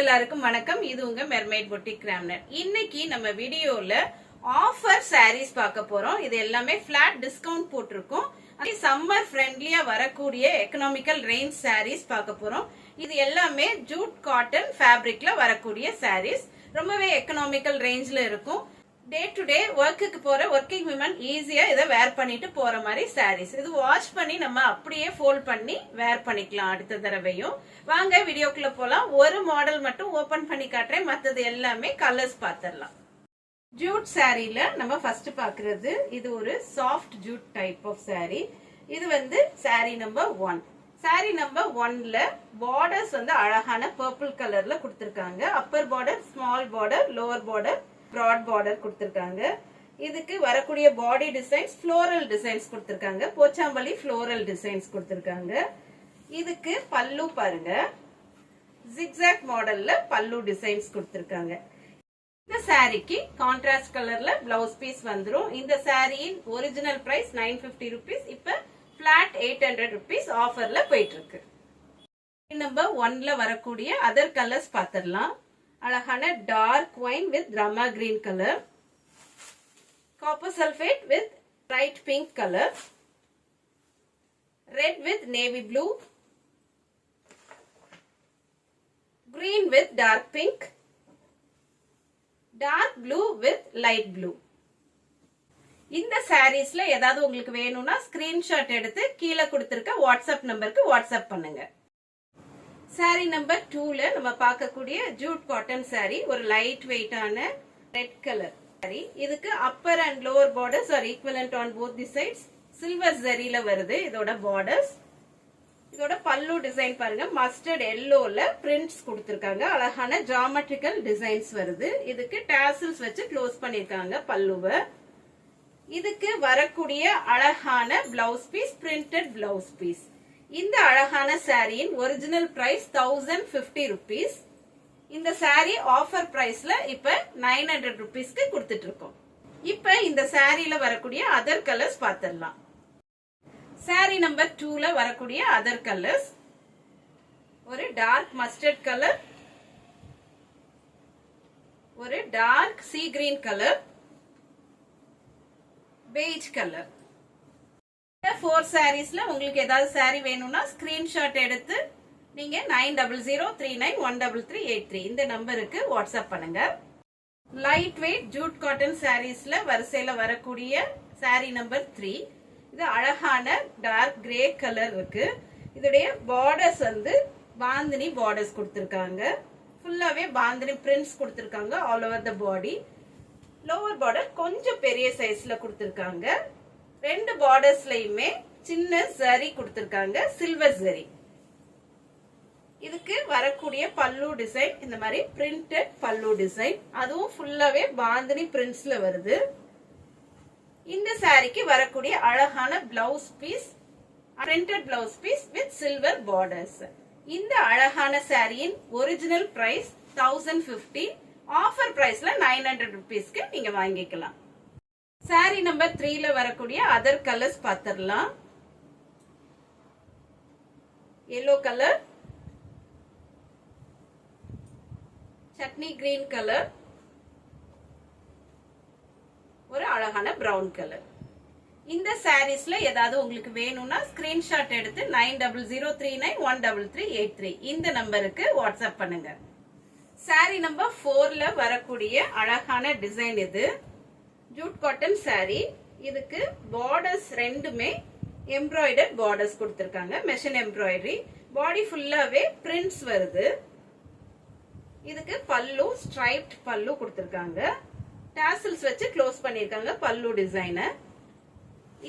எல்லாருக்கும் வணக்கம். இது உங்க மெர்மைட் பொட்டிக் ராம்னர். இன்னைக்கு நம்ம வீடியோல ஆஃபர் சாரீஸ் பார்க்க போறோம். இது எல்லாமே ஃபிளாட் டிஸ்கவுண்ட் போட்டிருக்கோம். சம்மர் ஃப்ரெண்ட்லியா வரக்கூடிய எக்கனாமிக்கல் ரேஞ்ச் சாரீஸ் பார்க்க போறோம். இது எல்லாமே ஜூட் காட்டன் ஃபேப்ரிக்ல வரக்கூடிய சாரீஸ். ரொம்பவே எக்கனாமிக்கல் ரேஞ்ச்ல இருக்கும். டே டு டே ஒர்க்குக்கு போற ஒர்க்கிங் விமன் ஈஸியா இதை வேர் பண்ணிட்டு போற மாதிரி சாரீஸ். இது வாஷ் பண்ணி நம்ம அப்படியே ஃபோல்ட் பண்ணி வேர் பண்ணிக்கலாம் அடுத்த தடவையும். வாங்க வீடியோக்குள்ள போலாம். ஒரு மாடல் மட்டும் ஓபன் பண்ணி காட்டுறேன், மற்றது எல்லாமே கலர்ஸ் பார்த்துடலாம். ஜூட் சாரீல நம்ம ஃபர்ஸ்ட் பாக்குறது இது ஒரு soft jute type of sari. இது வந்து சாரீ நம்பர் 1. சாரீ நம்பர் 1ல பார்டர்ஸ் வந்து அழகான பர்பிள் கலர்ல கொடுத்திருக்காங்க. Upper border, small border, lower border, broad border கொடுத்திருக்காங்க. இதுக்கு வரக்கூடிய பாடி டிசைன்ஸ் ஃப்ளோரல் டிசைன்ஸ் கொடுத்திருக்காங்க. போச்சாம்பள்ளி ஃப்ளோரல் டிசைன்ஸ் கொடுத்திருக்காங்க. இதுக்கு பல்லு பாருங்க, ஜிக்ஸாக் மாடல்ல பல்லு டிசைன்ஸ் கொடுத்திருக்காங்க. இந்த சாரிக்கு கான்ட்ராஸ்ட் கலர்ல பிளவுஸ் பீஸ் வந்துரும். இந்த சாரியின் ஒரிஜினல் பிரைஸ் 950 rupees. இப்ப பிளாட் 800 rupees ஆஃபர்ல போயிட்டு இருக்கு. நம்பர் 1ல வரக்கூடிய அதர் கலர்ஸ் பார்த்திடலாம். அழகான டார்க் ஒயின் வித் ரமா green colour, copper sulphate with bright pink colour, red with navy blue, green with dark pink, dark blue with light blue. இந்த சாரீஸ்ல ஏதாவது உங்களுக்கு வேணும்னா ஸ்கிரீன்ஷாட் எடுத்து கீழே கொடுத்திருக்க வாட்ஸ்அப் நம்பருக்கு வாட்ஸ்அப் பண்ணுங்க. சாரீ நம்பர் 2ல நம்ம பார்க்கக்கூடிய ஜூட் காட்டன் சாரீ. ஒரு லைட் வெயிட்டான ரெட் கலர் சாரீ. இதுக்கு upper and lower borders are equivalent on both the sides. Silver ஜரியில வருது இதோட பார்டர்ஸ். இதோட பல்லு டிசைன் பாருங்க, மஸ்டர்ட் எல்லோல பிரிண்ட்ஸ் கொடுத்திருக்காங்க. அழகான ஜாமெட்ரிக்கல் டிசைன்ஸ் வருது. இதுக்கு டாசல்ஸ் வச்சு க்ளோஸ் பண்ணிருக்காங்க பல்லுவை. இதுக்கு வரக்கூடிய அழகான blouse piece, printed blouse piece. இந்த அழகான சாரியின் ஒரிஜினல் பிரைஸ் 1050 rupees. இந்த சாரி ஆஃபர் பிரைஸ்ல இப்ப 900 rupeesக்கு கொடுத்துட்டு இருக்கோம். இப்ப இந்த சாரியில வரக்கூடிய அதர் கலர்ஸ் பார்த்திடலாம். சாரி நம்பர் 2ல வரக்கூடிய அதர் கலர்ஸ் ஒரு டார்க் மஸ்டர்ட் கலர், ஒரு dark sea green colour, beige colour. 4 சாரீஸ்ல உங்களுக்கு ஏதாவது சாரி வேணும்னா ஸ்கிரீன்ஷாட் எடுத்து நீங்க 9003913383 இந்த நம்பருக்கு வாட்ஸ்அப் பண்ணுங்க. லைட் வெயிட் ஜூட் காட்டன் சாரீஸ்ல வரிசையில வரக்கூடிய சாரி நம்பர் 3. இது அழகான டார்க் கிரே கலர் இருக்கு. இதோடைய பார்டர்ஸ் வந்து பாந்தினி பார்டர்ஸ் கொடுத்திருக்காங்க. ஃபுல்லாவே பாந்தினி பிரிண்ட்ஸ் கொடுத்திருக்காங்க all over the body. Lower border கொஞ்சம் பெரிய சைஸ்ல கொடுத்திருக்காங்க. ரெண்டு பார்டர்ஸ்லயுமே சின்ன ஜரி கொடுத்திருக்காங்க, சில்வர் ஜரி. இதுக்கு வரக்கூடிய பல்லு டிசைன் இந்த மாதிரி பிரிண்டட் பல்லு டிசைன். அதுவும் ஃபுல்லாவே பாந்தினி பிரிண்ட்ஸ்ல வருது. இந்த சாரிக்கு வரக்கூடிய அழகான blouse piece, printed blouse piece with silver borders. இந்த அழகான சாரியின் ஒரிஜினல் பிரைஸ் 1050. ஆஃபர் பிரைஸ்ல 900 rupeesக்கு நீங்க வாங்கிக்கலாம். சாரி நம்பர் 3ல வரக்கூடிய அதர் கலர்ஸ் பார்த்திடலாம். yellow colour, chutney green colour, ஒரு அழகான பிரவுன் கலர். இந்த சாரீஸ்ல ஏதாவது உங்களுக்கு வேணும்னா ஸ்கிரீன்ஷாட் எடுத்து 9003913383 இந்த நம்பருக்கு வாட்ஸ்அப் பண்ணுங்க. சாரி நம்பர் 4ல வரக்கூடிய அழகான டிசைன் இது ஜூட் காட்டன் சாரி. இதுக்கு பார்டர்ஸ் ரெண்டுமே எம்ப்ராய்டர் பார்டர்ஸ் கொடுத்திருக்காங்க, மெஷின் எம்ப்ராய்டரி. பாடி ஃபுல்லாவே பிரிண்ட்ஸ் வருது. இதுக்கு பல்லு ஸ்ட்ரைப்ட் பல்லு கொடுத்திருக்காங்க. டாசல்ஸ் வச்சு க்ளோஸ் பண்ணிருக்காங்க பல்லு டிசைனை.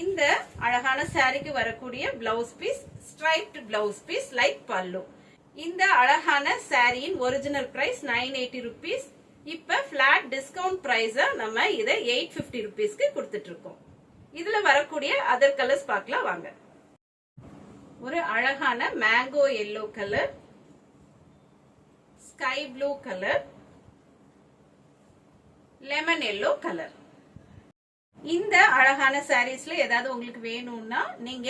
இந்த அழகான சாரிக்கு வரக்கூடிய blouse piece striped blouse piece like pallu. இந்த அழகான சாரியின் ஒரிஜினல் பிரைஸ் 980 rupees. இப்ப பிளாட் டிஸ்கவுண்ட் பிரைஸ் நம்ம இதை 850 rupeesக்கு கொடுத்துட்டு இருக்கோம். இதுல வரக்கூடிய அதர் கலர்ஸ் பார்க்கலாம் வாங்க. ஒரு அழகான mango yellow colour, sky blue colour, lemon yellow colour. இந்த அழகான சாரீஸ்ல ஏதாவது உங்களுக்கு வேணும்னா நீங்க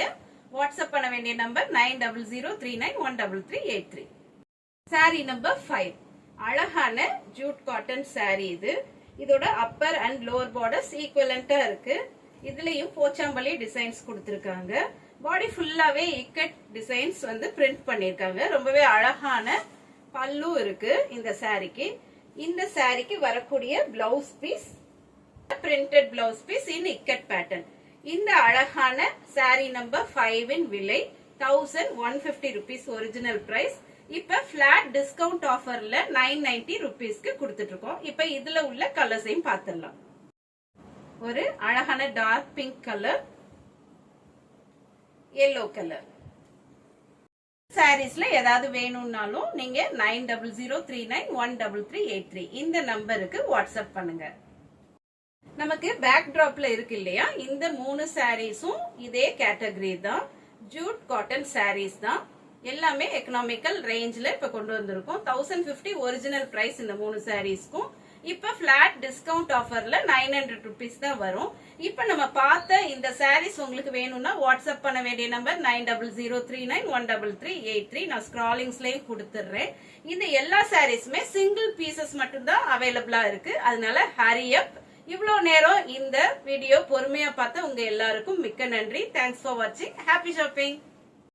வாட்ஸ்அப் பண்ண வேண்டிய நம்பர் 9003913383. Sorry number 5. அழகான ஜூட் காட்டன் saree இது. இதோட அப்பர் அண்ட் லோவர் பார்டர்ஸ் ஈக்குவலண்டா இருக்கு. இதுலயும் போச்சாம்பள்ளி டிசைன்ஸ் கொடுத்திருக்காங்க. பாடி ஃபுல்லாவே இக்கட் டிசைன்ஸ் வந்து பிரிண்ட் பண்ணிருக்காங்க. ரொம்பவே அழகான பல்லு இருக்கு இந்த சாரிக்கு. இந்த சாரிக்கு வரக்கூடிய blouse piece printed blouse piece in ikat pattern. இந்த அழகான சாரி நம்பர் 5 இன் விலை 1150 rupees ஒரிஜினல் பிரைஸ். இப்ப பிளாட் டிஸ்கவுண்ட் ஆஃபர்ல 990 rupeesக்கு கொடுத்துட்டு இருக்கோம். இப்ப இதுல உள்ள கலர்ஸையும் பார்த்துடலாம். ஒரு அழகான dark pink colour, yellow colour. சாரீஸ்ல ஏதாவது வேணும்னாலும் நீங்க 9003913383 இந்த நம்பருக்கு வாட்ஸ்அப் பண்ணுங்க. நமக்கு பேக் டிராப்ல இருக்கு இல்லையா, இந்த 3 சாரீஸும் இதே கேட்டகரி தான். ஜூட் காட்டன் சாரீஸ் தான். எல்லாமே எக்கனாமிக்கல் ரேஞ்ச்ல இப்ப கொண்டு வந்திருக்கோம். 1050 ஒரிஜினல் பிரைஸ் இந்த 3 சாரீஸ்க்கும். இப்ப பிளாட் டிஸ்கவுண்ட் ஆஃபர்ல 900 rupees தான் வரும். இப்ப நம்ம பார்த்த இந்த சாரீஸ் உங்களுக்கு வேணும்னா வாட்ஸ்அப் பண்ண வேண்டிய நம்பர் 9003913383. நான் ஸ்க்ராலிங்ஸ்லயும் கொடுத்துடுறேன். இந்த எல்லா சாரீஸுமே சிங்கிள் பீசஸ் மட்டும்தான் அவைலபிளா இருக்கு. அதனால ஹரி அப். இவ்வளவு நேரம் இந்த வீடியோ பொறுமையா பார்த்த உங்க எல்லாருக்கும் மிக்க நன்றி. தேங்க்ஸ் ஃபார் வாட்சிங். Happy shopping.